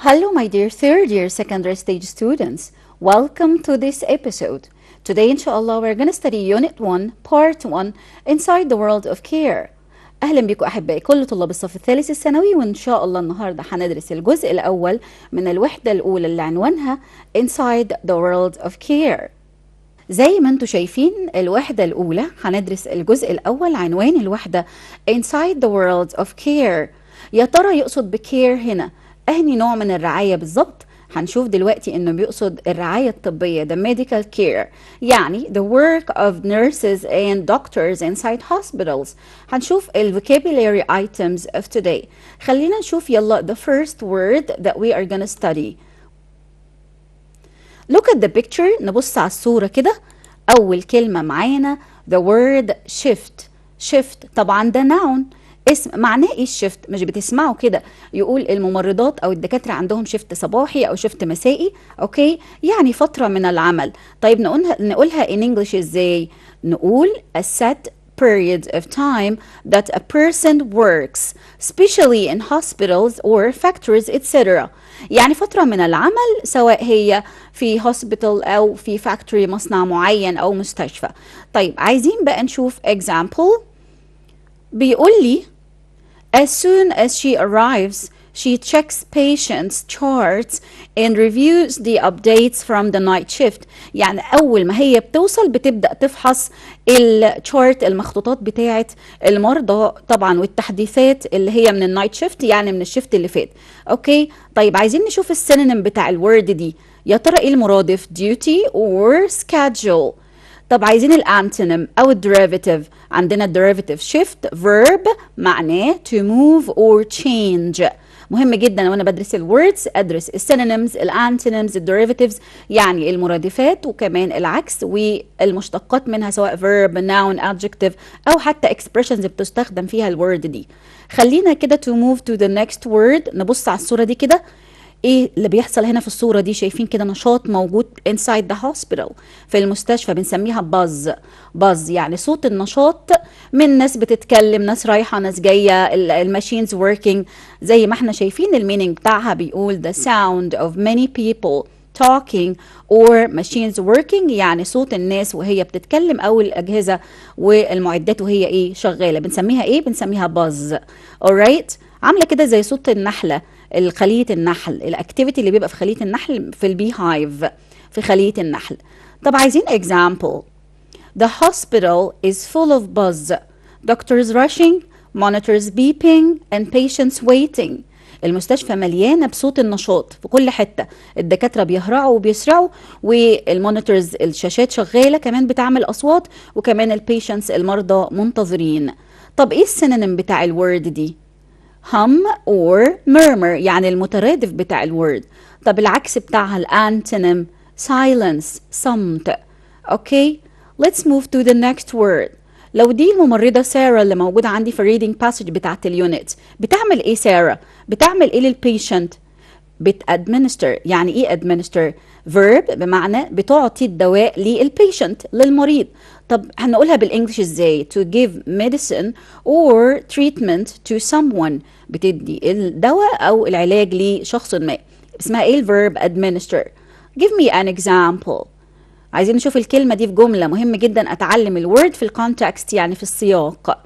Hello, my dear third year secondary stage students. Welcome to this episode. Today, inshallah, we're going to study Unit 1, Part 1, Inside the World of Care. أهلا بكم أحبائي كل طلاب الصف الثالث الثانوي، وإن شاء الله النهاردة هندرس الجزء الأول من الوحدة الأولى اللي عنوانها Inside the World of Care. زي ما انتم شايفين الوحدة الأولى هندرس الجزء الأول، عنوان الوحدة Inside the World of Care. يا ترى يقصد بكير هنا أهني نوع من الرعاية بالظبط؟ هنشوف دلوقتي إنه بيقصد الرعاية الطبية the medical care، يعني the work of nurses and doctors inside hospitals. هنشوف ال vocabulary items of today. خلينا نشوف يلا the first word that we are gonna study. Look at the picture. نبص على الصورة كده. أول كلمة معانا the word shift. shift طبعا ده noun، اسم. معناه ايه الشفت؟ مش بتسمعوا كده يقول الممرضات او الدكاتره عندهم شفت صباحي او شفت مسائي؟ اوكي، يعني فتره من العمل. طيب نقولها in English ازاي؟ نقول a set period of time that a person works especially in hospitals or factories etc. يعني فترة من العمل سواء هي في hospital أو في factory مصنع معين أو مستشفى. طيب عايزين بقى نشوف example. بيقول لي as soon as she arrives she checks patients' charts and reviews the updates from the night shift. يعني أول ما هي بتوصل بتبدأ تفحص الشارت المخطوطات بتاعة المرضى طبعا والتحديثات اللي هي من النايت شيفت، يعني من الشيفت اللي فات. أوكي، طيب عايزين نشوف السينونيم بتاع الورد دي. يا ترى إيه المرادف؟ duty or schedule. طب عايزين الانتونيم او الديريفاتيف. عندنا الديريفاتيف shift verb معناه to move or change. مهم جدا وانا بدرس الوردز ادرس السينونيمز الانتونيمز الديريفاتيفز، يعني المرادفات وكمان العكس والمشتقات منها سواء verb noun adjective او حتى expressions بتستخدم فيها الورد دي. خلينا كده to move to the next word. نبص على الصورة دي كده. ايه اللي بيحصل هنا في الصورة دي؟ شايفين كده نشاط موجود inside the hospital في المستشفى، بنسميها buzz. buzz يعني صوت النشاط من ناس بتتكلم، ناس رايحة ناس جاية، الماشينز working. زي ما احنا شايفين المينينج بتاعها بيقول the sound of many people talking or machines working، يعني صوت الناس وهي بتتكلم او الاجهزة والمعدات وهي ايه شغالة. بنسميها ايه؟ بنسميها buzz. alright، عاملة كده زي صوت النحلة، خلية النحل، الاكتيفيتي اللي بيبقى في خلية النحل في البي هايف، في خلية النحل. طب عايزين example. The hospital is full of buzz. Doctors rushing, monitors beeping and patients waiting. المستشفى مليانة بصوت النشاط في كل حتة، الدكاترة بيهرعوا وبيسرعوا، والمونيتورز الشاشات شغالة كمان بتعمل أصوات، وكمان البيشنتس المرضى منتظرين. طب ايه السينونيم بتاع الورد دي؟ hum or murmur، يعني المترادف بتاع الورد. طب العكس بتاعها الانتونيم silence صمت. اوكي، let's move to the next word. لو دي الممرضة سارة اللي موجودة عندي في الريدنج باسج بتاعت اليونت، بتعمل ايه سارة؟ بتعمل ايه للبيشنت؟ بتadminister. يعني ايه administer؟ verb بمعنى بتعطي الدواء للبيشنت للمريض. طب هنقولها بالانجلش ازاي؟ to give medicine or treatment to someone، بتدي الدواء او العلاج لشخص ما. اسمها ايه الverb administer؟ give me an example. عايزين نشوف الكلمة دي في جملة. مهم جدا اتعلم الورد في الكونتكست، يعني في السياق.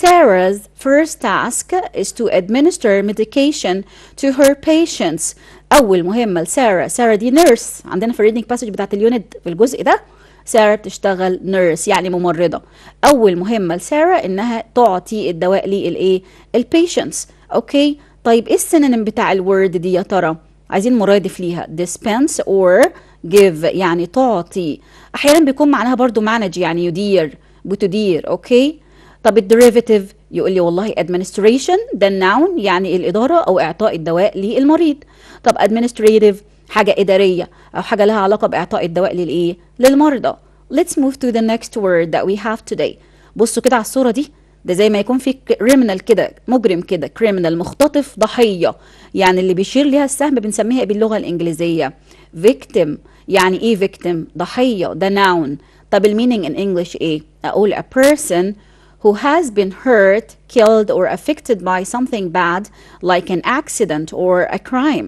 Sarah's first task is to administer medication to her patients. أول مهمة لسارة، سارة دي نيرس عندنا في الريدنج باسج بتاعت اليونت في الجزء ده. سارة بتشتغل نيرس يعني ممرضة. أول مهمة لسارة إنها تعطي الدواء للإيه؟ البيشنتس. أوكي، طيب إيه السينونيم بتاع الورد دي يا ترى؟ عايزين مرادف ليها dispense or give، يعني تعطي. أحيانا بيكون معناها برضو manage، يعني يدير، بتدير. أوكي، طب الديريفاتيف يقول لي والله administration ده الناون، يعني الإدارة أو إعطاء الدواء للمريض. طب administrative حاجة إدارية أو حاجة لها علاقة بإعطاء الدواء للإيه؟ للمرضى. Let's move to the next word that we have today. بصوا كده على الصورة دي، ده زي ما يكون في criminal كده، مجرم كده، criminal مختطف، ضحية، يعني اللي بيشير ليها السهم بنسميها باللغة الإنجليزية victim. يعني إيه victim؟ ضحية، ده noun. طب المينينج in English إيه؟ أقول a person who has been hurt, killed or affected by something bad like an accident or a crime.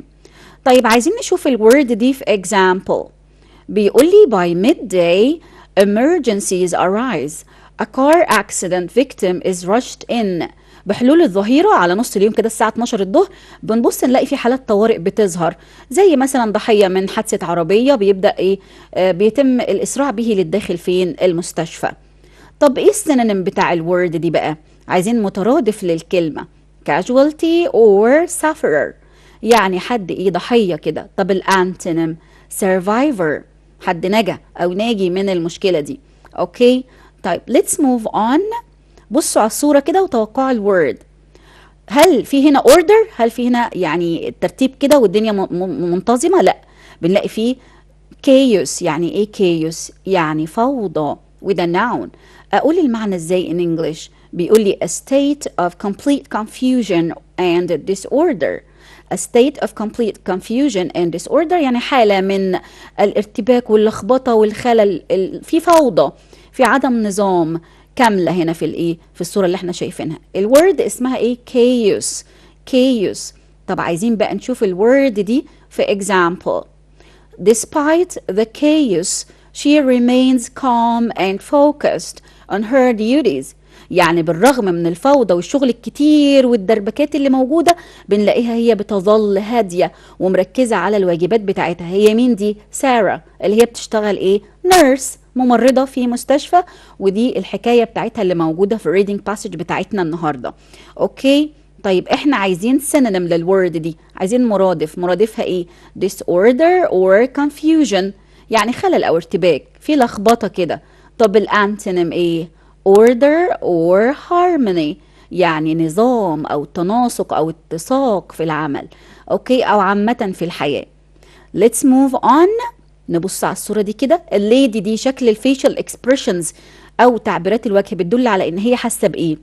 طيب عايزين نشوف الورد دي في example. بيقول لي by midday emergencies arise. A car accident victim is rushed in. بحلول الظهيرة على نص اليوم كده الساعة 12 الظهر بنبص نلاقي في حالات طوارئ بتظهر، زي مثلا ضحية من حادثة عربية بيبدأ ايه بيتم الإسراع به للداخل فين؟ المستشفى. طب ايه السينونيم بتاع الورد دي بقى؟ عايزين مترادف للكلمة casualty or sufferer، يعني حد ايه ضحية كده. طب الانتونيم survivor، حد نجا او ناجي من المشكلة دي. اوكي طيب let's move on. بصوا على الصورة كده وتوقعوا الورد. هل في هنا order؟ هل في هنا يعني الترتيب كده والدنيا منتظمة؟ لا، بنلاقي فيه chaos. يعني ايه chaos؟ يعني فوضى with a noun. اقول المعنى ازاي in English؟ بيقول لي a state of complete confusion and disorder. A state of complete confusion and disorder يعني حالة من الارتباك واللخبطة والخلل، في فوضى، في عدم نظام كاملة هنا في الايه؟ في الصورة اللي احنا شايفينها. الورد اسمها ايه؟ chaos. chaos. طب عايزين بقى نشوف الورد دي في example. Despite the chaos, she remains calm and focused on her duties. يعني بالرغم من الفوضى والشغل الكتير والدربكات اللي موجودة بنلاقيها هي بتظل هادية ومركزة على الواجبات بتاعتها. هي مين دي؟ سارة، اللي هي بتشتغل ايه؟ نيرس، ممرضة في مستشفى. ودي الحكاية بتاعتها اللي موجودة في الريدنج باسج بتاعتنا النهاردة. اوكي طيب احنا عايزين synonym للورد دي، عايزين مرادف. مرادفها ايه؟ disorder or confusion، يعني خلل او ارتباك، في لخبطة كده. طب الانتونيم ايه؟ order or harmony، يعني نظام او تناسق او اتساق في العمل. اوكي او عامة في الحياة. let's move on. نبص على الصورة دي كده. الليدي دي شكل الفيشل اكسبريشنز او تعبيرات الوجه بتدل على ان هي حاسة بايه.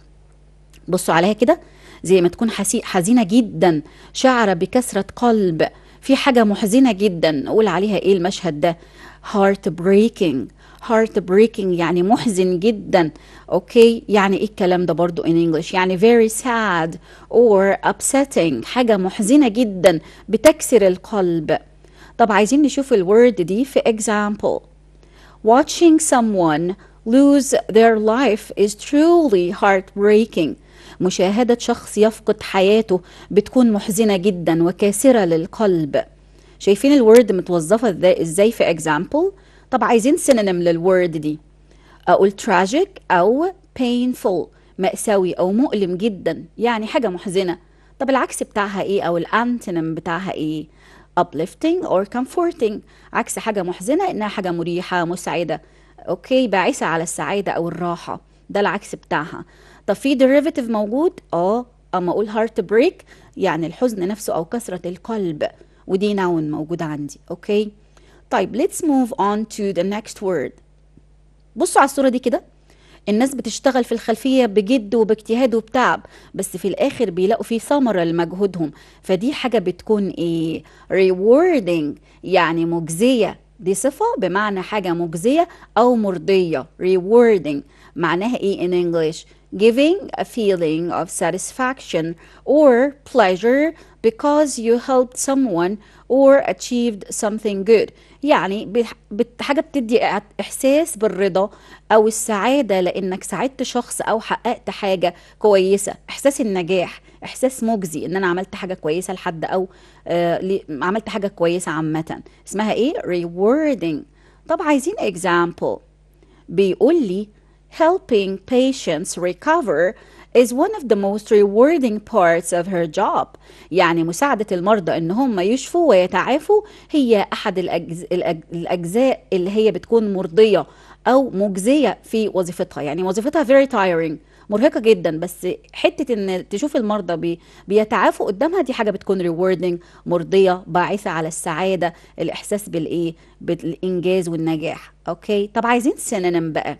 بصوا عليها كده زي ما تكون حزينة جدا، شعرة بكسرة قلب، في حاجة محزنة جدا. نقول عليها ايه المشهد ده؟ heart breaking. heart breaking يعني محزن جدا. اوكي يعني ايه الكلام ده برضو in English؟ يعني very sad or upsetting، حاجة محزنة جدا بتكسر القلب. طب عايزين نشوف الورد دي في example. Watching someone lose their life is truly heartbreaking. مشاهدة شخص يفقد حياته بتكون محزنة جدا وكاسرة للقلب. شايفين الورد متوظفة ازاي في example؟ طب عايزين synonym للورد دي. اقول tragic او painful، مأساوي او مؤلم جدا، يعني حاجة محزنة. طب العكس بتاعها ايه او الانتونيم بتاعها ايه؟ uplifting or comforting. عكس حاجة محزنة انها حاجة مريحة مسعدة، اوكي باعثة على السعادة او الراحة، ده العكس بتاعها. طب في derivative موجود؟ اما اقول heart break يعني الحزن نفسه او كسرة القلب، ودي noun موجودة عندي. اوكي طيب let's move on to the next word. بصوا على الصورة دي كده. الناس بتشتغل في الخلفية بجد وباجتهاد وبتعب، بس في الآخر بيلاقوا فيه ثمرة لمجهودهم، فدي حاجة بتكون ايه؟ rewarding، يعني مجزية. دي صفة بمعنى حاجة مجزية أو مرضية. rewarding معناها ايه in English؟ giving a feeling of satisfaction or pleasure because you helped someone or achieved something good. يعني حاجة بتدي إحساس بالرضا أو السعادة لأنك ساعدت شخص أو حققت حاجة كويسة. إحساس النجاح، إحساس مجزي إن أنا عملت حاجة كويسة لحد أو عملت حاجة كويسة عامة. اسمها إيه؟ rewarding. طب عايزين example. بيقول لي helping patients recover is one of the most rewarding parts of her job. يعني مساعدة المرضى ان هم يشفوا ويتعافوا هي احد الاجزاء اللي هي بتكون مرضية او مجزية في وظيفتها. يعني وظيفتها very tiring، مرهقة جدا، بس حتة ان تشوف المرضى بيتعافوا قدامها دي حاجة بتكون rewarding، مرضية، باعثة على السعادة، الاحساس بالايه؟ بالانجاز والنجاح. اوكي طب عايزين synonym بقى.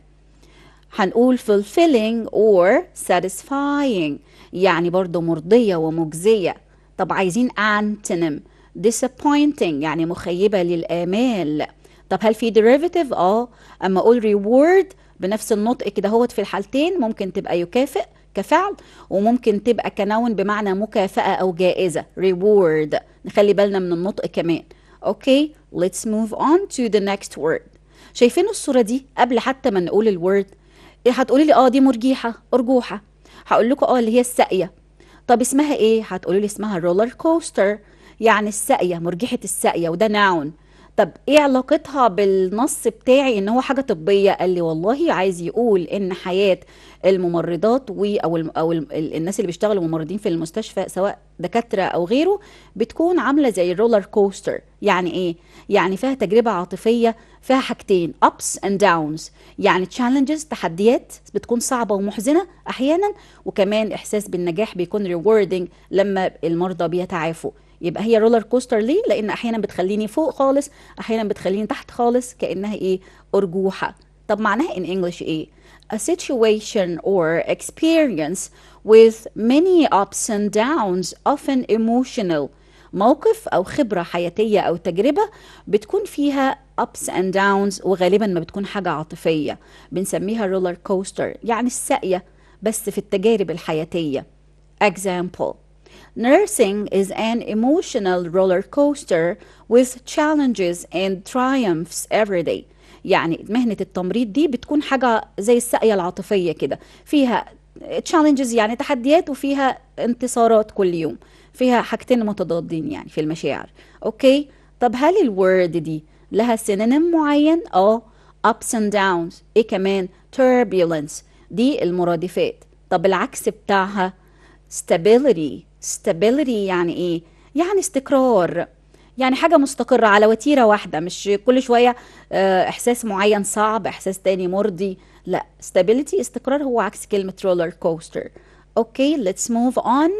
هنقول fulfilling or satisfying، يعني برضو مرضية ومجزية. طب عايزين antonym. disappointing يعني مخيبة للآمال. طب هل في derivative؟ اما اقول reward بنفس النطق كده هوت في الحالتين ممكن تبقى يكافئ، كفعل، وممكن تبقى كنون بمعنى مكافأة أو جائزة reward. نخلي بالنا من النطق كمان. اوكي let's move on to the next word. شايفين الصورة دي قبل حتى ما نقول الورد؟ إيه هتقولي لي دي مرجيحة أرجوحة. هقول لكم اللي هي الساقية. طب اسمها ايه؟ هتقولي لي اسمها رولر كوستر، يعني الساقية، مرجحة الساقية، وده ناون. طب ايه علاقتها بالنص بتاعي ان هو حاجة طبية؟ قال لي والله عايز يقول ان حياة الممرضات الناس اللي بيشتغلوا ممرضين في المستشفى سواء دكاترة او غيره بتكون عاملة زي الرولر كوستر. يعني ايه؟ يعني فيها تجربة عاطفية، فيها حاجتين ups and downs، يعني challenges تحديات بتكون صعبة ومحزنة احيانا، وكمان احساس بالنجاح بيكون rewarding لما المرضى بيتعافوا. يبقى هي رولر كوستر ليه؟ لان احيانا بتخليني فوق خالص، احيانا بتخليني تحت خالص، كانها ايه؟ ارجوحه. طب معناها in English ايه؟ a situation or experience with many ups and downs often emotional. موقف او خبره حياتيه او تجربه بتكون فيها ups and downs، وغالبا ما بتكون حاجه عاطفيه، بنسميها رولر كوستر، يعني الساقيه بس في التجارب الحياتيه. example: Nursing is an emotional roller coaster with challenges and triumphs every day. يعني مهنة التمريض دي بتكون حاجة زي الساقية العاطفية كده، فيها challenges يعني تحديات، وفيها انتصارات كل يوم، فيها حاجتين متضادين يعني في المشاعر. اوكي، طب هل الورد دي لها سينونيم معين؟ ups and downs. ايه كمان؟ turbulence، دي المرادفات. طب العكس بتاعها stability. stability يعني ايه؟ يعني استقرار، يعني حاجة مستقرة على وتيرة واحدة، مش كل شوية احساس معين صعب، احساس تاني مرضي. لا، stability استقرار، هو عكس كلمة roller coaster. اوكي let's move on.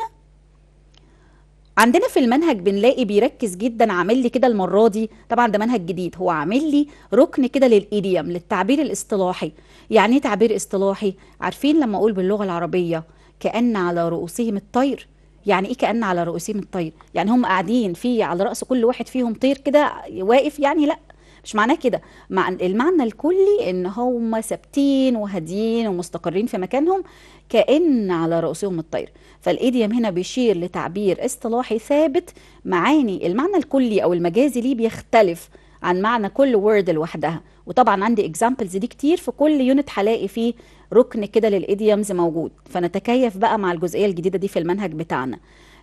عندنا في المنهج بنلاقي بيركز جدا، عامل لي كده المرة دي، طبعا ده منهج جديد، هو عامل لي ركن كده للإيديوم، للتعبير الاصطلاحي. يعني ايه تعبير اصطلاحي؟ عارفين لما اقول باللغة العربية كأن على رؤوسهم الطير؟ يعني ايه كأن على رؤوسهم الطير؟ يعني هم قاعدين في على رأس كل واحد فيهم طير كده واقف؟ يعني لا، مش معناه كده. المعنى الكلي ان هم ثابتين وهاديين ومستقرين في مكانهم، كأن على رؤوسهم الطير. فالايديوم هنا بيشير لتعبير اصطلاحي ثابت، معاني المعنى الكلي او المجازي ليه بيختلف عن معنى كل وورد لوحدها. وطبعا عندي اكزامبلز دي كتير، في كل يونت هلاقي فيه ركن كده للايديومز موجود، فنتكيف بقى مع الجزئيه الجديده دي في المنهج بتاعنا.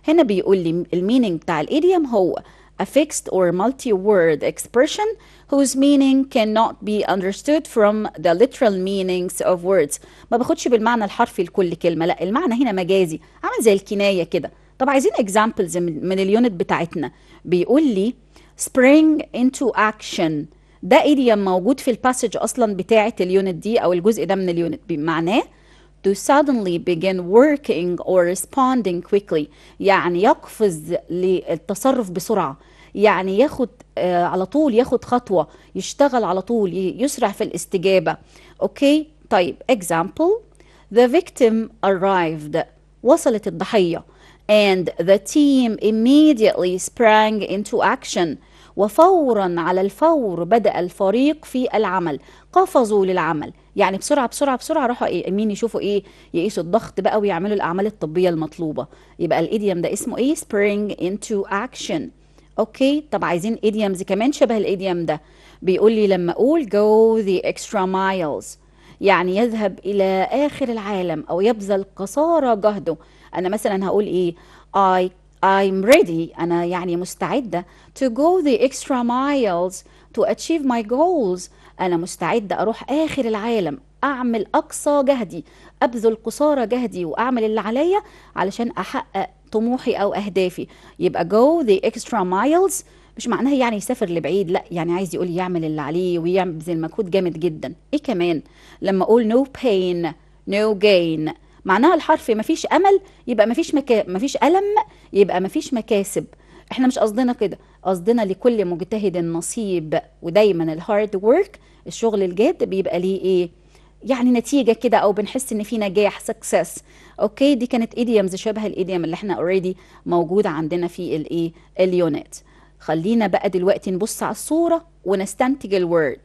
هنا بيقول لي المينينج بتاع الايديوم هو a fixed or multi-word expression whose meaning cannot be understood from the literal meanings of words. ما باخدش بالمعنى الحرفي لكل كلمة، لا، المعنى هنا مجازي، عامل زي الكناية كده. طب عايزين examples من اليونت بتاعتنا. بيقول لي spring into action، ده idiom موجود في الباسج اصلا بتاعة اليونت دي او الجزء ده من اليونت، بمعناه to suddenly begin working or responding quickly، يعني يقفز للتصرف بسرعة، يعني ياخد على طول، ياخد خطوة، يشتغل على طول، يسرع في الاستجابة. اوكي طيب example: the victim arrived، وصلت الضحية، and the team immediately sprang into action، وفورا على الفور بدأ الفريق في العمل، قفزوا للعمل، يعني بسرعة بسرعة بسرعة راحوا مين يشوفوا ايه؟ يقيسوا الضغط بقى ويعملوا الأعمال الطبية المطلوبة. يبقى الإيديوم ده اسمه ايه؟ spring into action. اوكي طب عايزين ايديومز كمان شبه الايديوم ده. بيقول لي لما اقول go the extra miles، يعني يذهب الى اخر العالم او يبذل قصارى جهده. انا مثلا هقول ايه؟ I'm ready، انا يعني مستعدة to go the extra miles to achieve my goals، انا مستعدة اروح اخر العالم، اعمل اقصى جهدي، ابذل قصارى جهدي واعمل اللي عليا علشان احقق طموحي او اهدافي. يبقى go the extra miles مش معناها يعني يسافر لبعيد، لا، يعني عايز يقول يعمل اللي عليه ويبذل مجهود جامد جدا. ايه كمان؟ لما اقول no pain no gain، معناها الحرف مفيش امل يبقى مفيش الم، يبقى مفيش مكاسب. احنا مش قصدنا كده، قصدنا لكل مجتهد نصيب، ودايما الهارد ورك، الشغل الجاد، بيبقى ليه ايه؟ يعني نتيجة كده، او بنحس ان في نجاح success. اوكي دي كانت ايديومز شبه الايديوم اللي احنا اوريدي موجودة عندنا في الايه اليونت. خلينا بقى دلوقتي نبص على الصورة ونستنتج الورد.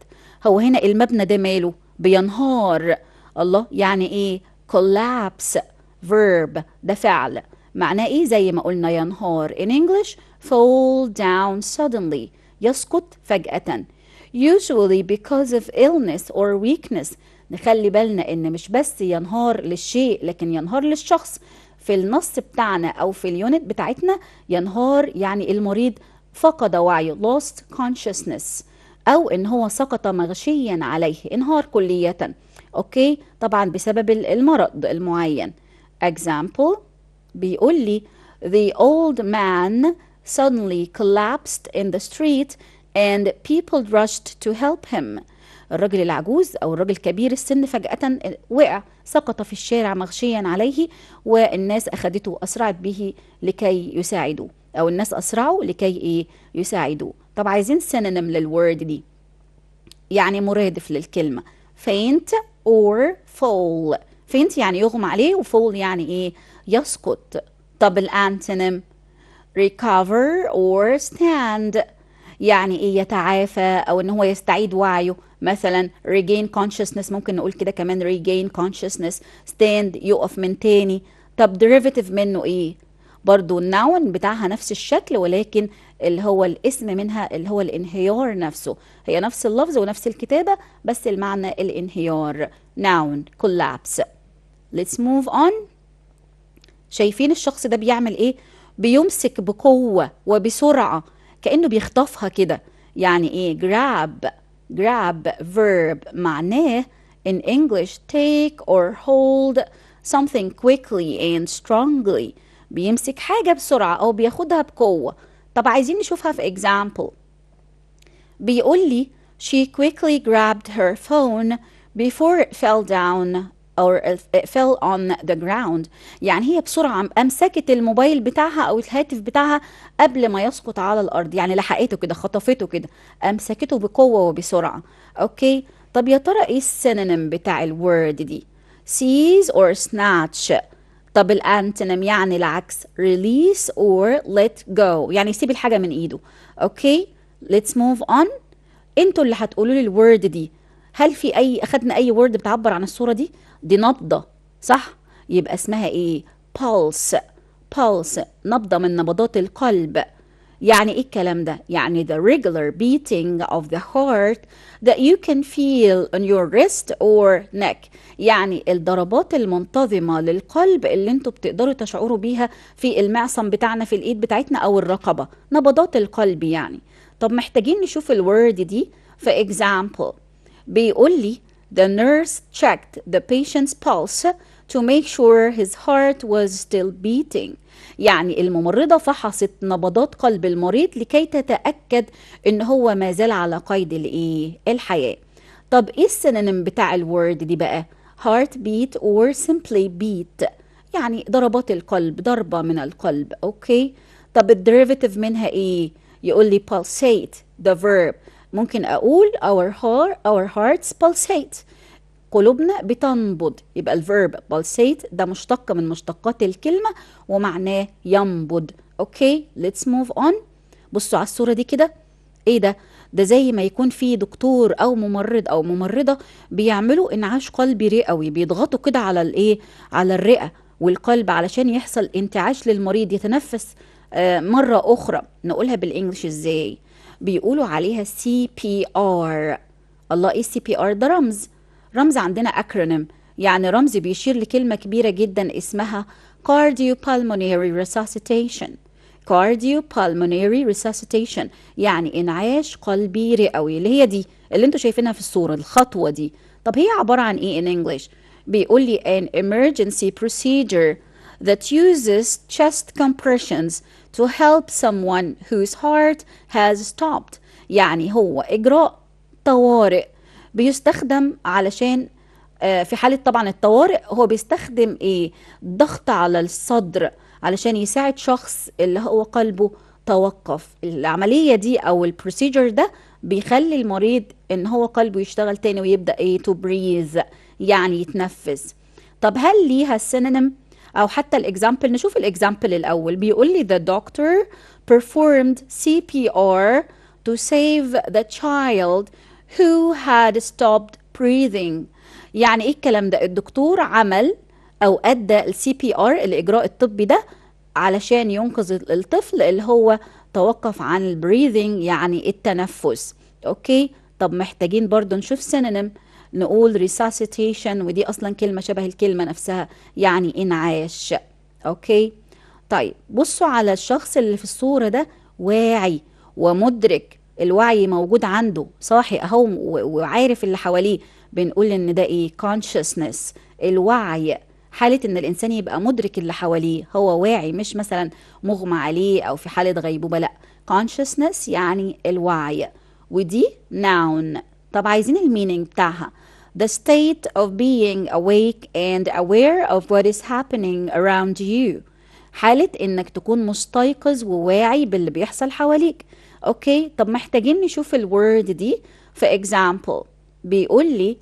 هو هنا المبنى ده ماله؟ بينهار. الله، يعني ايه collapse؟ verb ده فعل. معناه ايه؟ زي ما قلنا ينهار in English fall down suddenly يسقط فجأة. usually because of illness or weakness. نخلي بالنا ان مش بس ينهار للشيء لكن ينهار للشخص. في النص بتاعنا او في اليونت بتاعتنا ينهار يعني المريض فقد وعيه lost consciousness او ان هو سقط مغشيا عليه انهار كلية. اوكي طبعا بسبب المرض المعين. example بيقول لي the old man suddenly collapsed in the street and people rushed to help him. الرجل العجوز أو الرجل كبير السن فجأة وقع سقط في الشارع مغشيا عليه والناس أخذته أسرعت به لكي يساعدوه أو الناس أسرعوا لكي إيه يساعدوه. طب عايزين سينونيم للورد دي يعني مرادف للكلمة faint or fall. faint يعني يغمى عليه وفول يعني إيه يسقط. طب الانتونيم recover or stand يعني ايه يتعافى او ان هو يستعيد وعيه. مثلا regain consciousness ممكن نقول كده كمان regain consciousness. stand يقف من تاني. طب derivative منه ايه؟ برضو الناون بتاعها نفس الشكل ولكن اللي هو الاسم منها اللي هو الانهيار نفسه. هي نفس اللفظ ونفس الكتابة بس المعنى الانهيار. noun collapse. let's move on. شايفين الشخص ده بيعمل ايه؟ بيمسك بقوة وبسرعة كأنه بيخطفها كده. يعني ايه grab verb معناه in English take or hold something quickly and strongly. بيمسك حاجة بسرعة أو بياخدها بقوة. طب عايزين نشوفها في example. بيقول لي she quickly grabbed her phone before it fell down or it fell on the ground. يعني هي بسرعة أمسكت الموبايل بتاعها أو الهاتف بتاعها قبل ما يسقط على الأرض. يعني لحقته كده خطفته كده أمسكته بقوة وبسرعة. أوكي طب يا ترى إيه السينونيم بتاع الورد دي؟ seize or snatch. طب الانتونيم يعني العكس release or let go يعني يسيب الحاجة من إيده. أوكي let's move on. انتوا اللي هتقولوا لي الورد دي هل في اخدنا اي وورد بتعبر عن الصورة دي؟ دي نبضة صح؟ يبقى اسمها ايه؟ pulse نبضة من نبضات القلب. يعني ايه الكلام ده؟ يعني the regular beating of the heart that you can feel on your wrist or neck. يعني الضربات المنتظمة للقلب اللي انتوا بتقدروا تشعروا بيها في المعصم بتاعنا في الايد بتاعتنا او الرقبة. نبضات القلب يعني. طب محتاجين نشوف الورد دي. في example بيقول لي the nurse checked the patient's pulse to make sure his heart was still beating. يعني الممرضة فحصت نبضات قلب المريض لكي تتأكد ان هو ما زال على قيد الحياة. طب ايه السينونيم بتاع الورد دي بقى؟ heart beat or simply beat يعني ضربات القلب ضربة من القلب. اوكي طب الديريفيتيف منها ايه؟ يقول لي pulsate the verb. ممكن اقول our hearts pulsate قلوبنا بتنبض. يبقى الفيرب pulsate ده مشتق من مشتقات الكلمة ومعناه ينبض. اوكي let's move on. بصوا على الصورة دي كده ايه ده؟ ده زي ما يكون في دكتور او ممرض او ممرضة بيعملوا انعاش قلبي رئوي. بيضغطوا كده على على الرئة والقلب علشان يحصل انتعاش للمريض يتنفس مرة اخرى. نقولها بالانجلش ازاي؟ بيقولوا عليها CPR. الله ايه CPR ده؟ رمز عندنا acronym يعني رمز بيشير لكلمة كبيرة جدا اسمها cardiopulmonary resuscitation. cardiopulmonary resuscitation يعني انعاش قلبي رئوي اللي هي دي اللي انتوا شايفينها في الصورة الخطوة دي. طب هي عبارة عن ايه in English؟ بيقول لي an emergency procedure that uses chest compressions to help someone whose heart has stopped. يعني هو إجراء طوارئ بيستخدم علشان في حالة طبعا الطوارئ هو بيستخدم ضغط على الصدر علشان يساعد شخص اللي هو قلبه توقف. العملية دي أو البروسيجر ده بيخلي المريض إن هو قلبه يشتغل تاني ويبدأ to breathe يعني يتنفس. طب هل ليها سينونيم أو حتى الإكزامبل؟ نشوف الإكزامبل الأول. بيقول لي the doctor performed CPR to save the child who had stopped breathing. يعني ايه الكلام ده؟ الدكتور عمل او ادى السي بي ار الاجراء الطبي ده علشان ينقذ الطفل اللي هو توقف عن البريذنج يعني التنفس. اوكي، طب محتاجين برضو نشوف سينونيم. نقول resuscitation، ودي اصلا كلمة شبه الكلمة نفسها يعني انعاش. اوكي، طيب بصوا على الشخص اللي في الصورة ده، واعي ومدرك، الوعي موجود عنده، صاحي اهو وعارف اللي حواليه. بنقول ان ده ايه؟ consciousness، الوعي. حالة ان الانسان يبقى مدرك اللي حواليه، هو واعي، مش مثلا مغمى عليه او في حالة غيبوبة، لا، consciousness يعني الوعي. ودي noun. طب عايزين المينينج بتاعها. The state of being awake and aware of what is happening around you. حالة انك تكون مستيقظ وواعي باللي بيحصل حواليك. اوكي، طب محتاجين نشوف الورد دي. في example بيقول لي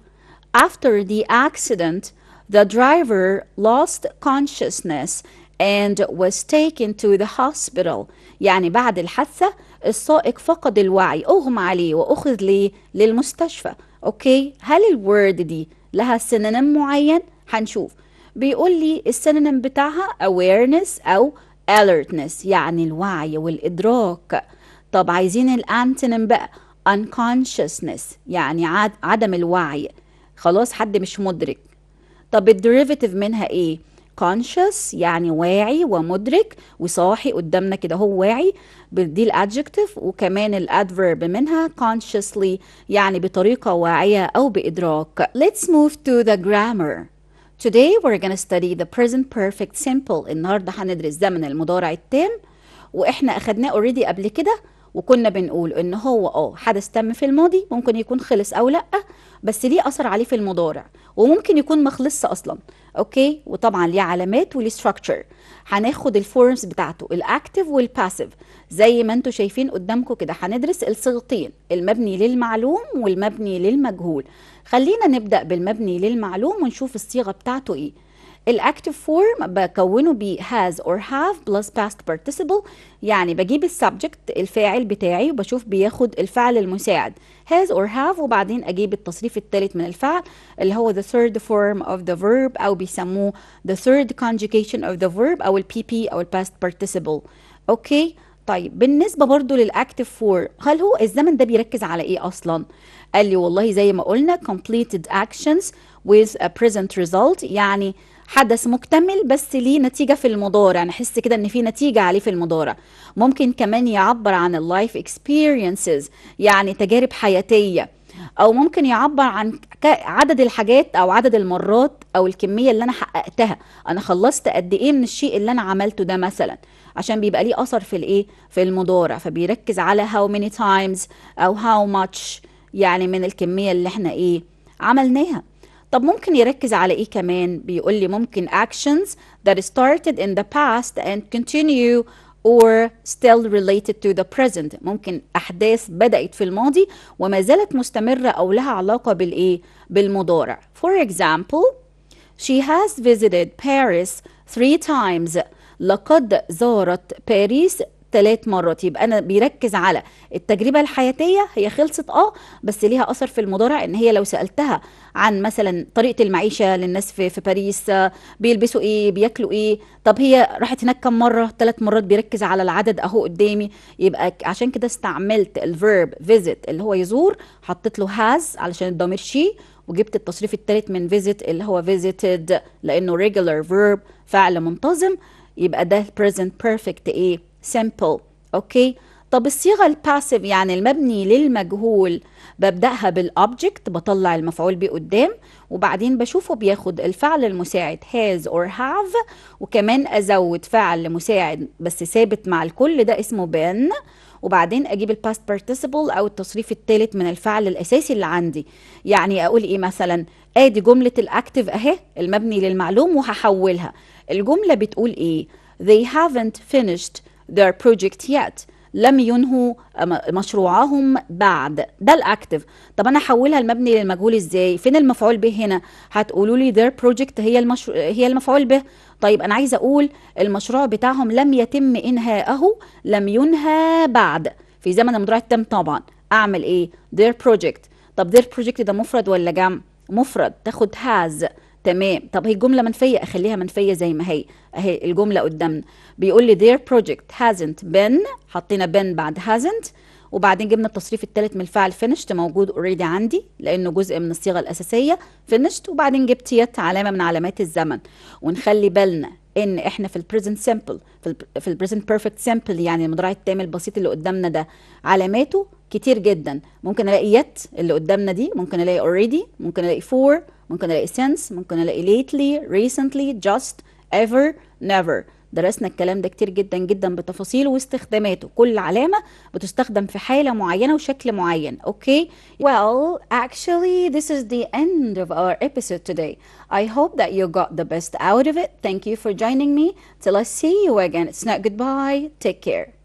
after the accident the driver lost consciousness and was taken to the hospital. يعني بعد الحادثة السائق فقد الوعي، اغمى عليه واخذ ليه للمستشفى. اوكي، هل الورد دي لها سينونيم معين؟ هنشوف. بيقول لي السينونيم بتاعها awareness او alertness يعني الوعي والإدراك. طب عايزين الانتونيم بقى unconsciousness يعني عدم الوعي، خلاص حد مش مدرك. طب الديريفاتيف منها ايه؟ conscious يعني واعي ومدرك وصاحي قدامنا كده، هو واعي، دي الادجكتيف. وكمان الادفيرب منها consciously يعني بطريقة واعية أو بإدراك. Let's move to the grammar. Today we're gonna study the present perfect simple. النهاردة هندرس زمن المضارع التام، واحنا اخدناه اوريدي قبل كده، وكنا بنقول ان هو حدث تم في الماضي، ممكن يكون خلص او لا، بس ليه اثر عليه في المضارع، وممكن يكون ما خلصش اصلا. اوكي، وطبعا ليه علامات وليه ستراكشر. هناخد الفورمز بتاعته الاكتف والباسيف زي ما انتم شايفين قدامكم كده. هندرس الصيغتين، المبني للمعلوم والمبني للمجهول. خلينا نبدأ بالمبني للمعلوم ونشوف الصيغة بتاعته ايه. الاكتف فورم بكونه ب has or have plus past participle، يعني بجيب السبجكت الفاعل بتاعي وبشوف بياخد الفعل المساعد has or have، وبعدين اجيب التصريف الثالث من الفعل اللي هو the third form of the verb او بيسموه the third conjugation of the verb او ال PP او ال past participle. اوكي، طيب بالنسبة برضو للأكتف فور، هل هو الزمن ده بيركز على إيه أصلا؟ قال لي والله زي ما قلنا completed actions with a present result، يعني حدث مكتمل بس ليه نتيجة في المضارع، نحس كده ان في نتيجة عليه في المضارع. ممكن كمان يعبر عن اللايف experiences يعني تجارب حياتية، او ممكن يعبر عن عدد الحاجات او عدد المرات او الكمية اللي انا حققتها، انا خلصت قد ايه من الشيء اللي انا عملته ده مثلا، عشان بيبقى ليه اثر في الايه، في المضارع، فبيركز على how many times او how much يعني من الكمية اللي احنا ايه عملناها. طب ممكن يركز على ايه كمان؟ بيقول لي ممكن actions that started in the past and continue or still related to the present، ممكن احداث بدأت في الماضي وما زالت مستمرة او لها علاقة بالايه، بالمضارع. For example she has visited Paris 3 times، لقد زارت باريس 3 مرات. يبقى انا بيركز على التجربه الحياتيه، هي خلصت بس ليها اثر في المضارع، ان هي لو سالتها عن مثلا طريقه المعيشه للناس في باريس، بيلبسوا ايه، بياكلوا ايه، طب هي راحت هناك كم مره، 3 مرات، بيركز على العدد اهو قدامي. يبقى عشان كده استعملت الفيرب visit اللي هو يزور، حطيت له has علشان الضمير شي، وجبت التصريف الثالث من visit اللي هو visited لانه regular verb فعل منتظم. يبقى ده present perfect ايه، simple. اوكي، طب الصيغه الباسيف يعني المبني للمجهول، ببداها بالobject، بطلع المفعول به قدام، وبعدين بشوفه بياخد الفعل المساعد has or have، وكمان ازود فعل مساعد بس ثابت مع الكل ده اسمه been، وبعدين اجيب الباست participle او التصريف الثالث من الفعل الاساسي اللي عندي. يعني اقول ايه مثلا، ادي جمله الاكتف اهي المبني للمعلوم وهحولها. الجمله بتقول ايه؟ they haven't finished their project yet، لم ينهوا مشروعهم بعد، ده الاكتف. طب انا احولها المبني للمجهول ازاي؟ فين المفعول به هنا؟ هتقولوا لي their project هي المفعول به. طيب انا عايزه اقول المشروع بتاعهم لم يتم انهاءه، لم ينهى بعد في زمن المضارع التام طبعا. اعمل ايه؟ their project. طب their project ده مفرد ولا جمع؟ مفرد، تاخد has تمام. طب هي جملة منفية، اخليها منفية زي ما هي اهي الجملة قدامنا. بيقول لي their project hasn't been، حطينا been بعد hasn't، وبعدين جبنا التصريف الثالث من الفعل finished موجود اوريدي عندي لانه جزء من الصيغة الاساسية finished، وبعدين جبت يت علامة من علامات الزمن. ونخلي بالنا ان احنا في البريزنت سمبل، في البريزنت بيرفكت سمبل يعني المضارع التام البسيط اللي قدامنا ده علاماته كتير جدا. ممكن الاقي يت اللي قدامنا دي، ممكن الاقي already، ممكن الاقي for، ممكن الاقي since، ممكن الاقي lately، recently، just، ever، never. درسنا الكلام ده كتير جدا جدا بتفاصيله واستخداماته، كل علامة بتستخدم في حالة معينة وشكل معين. okay well actually this is the end of our episode today. I hope that you got the best out of it. Thank you for joining me. Till I see you again, it's not goodbye. Take care.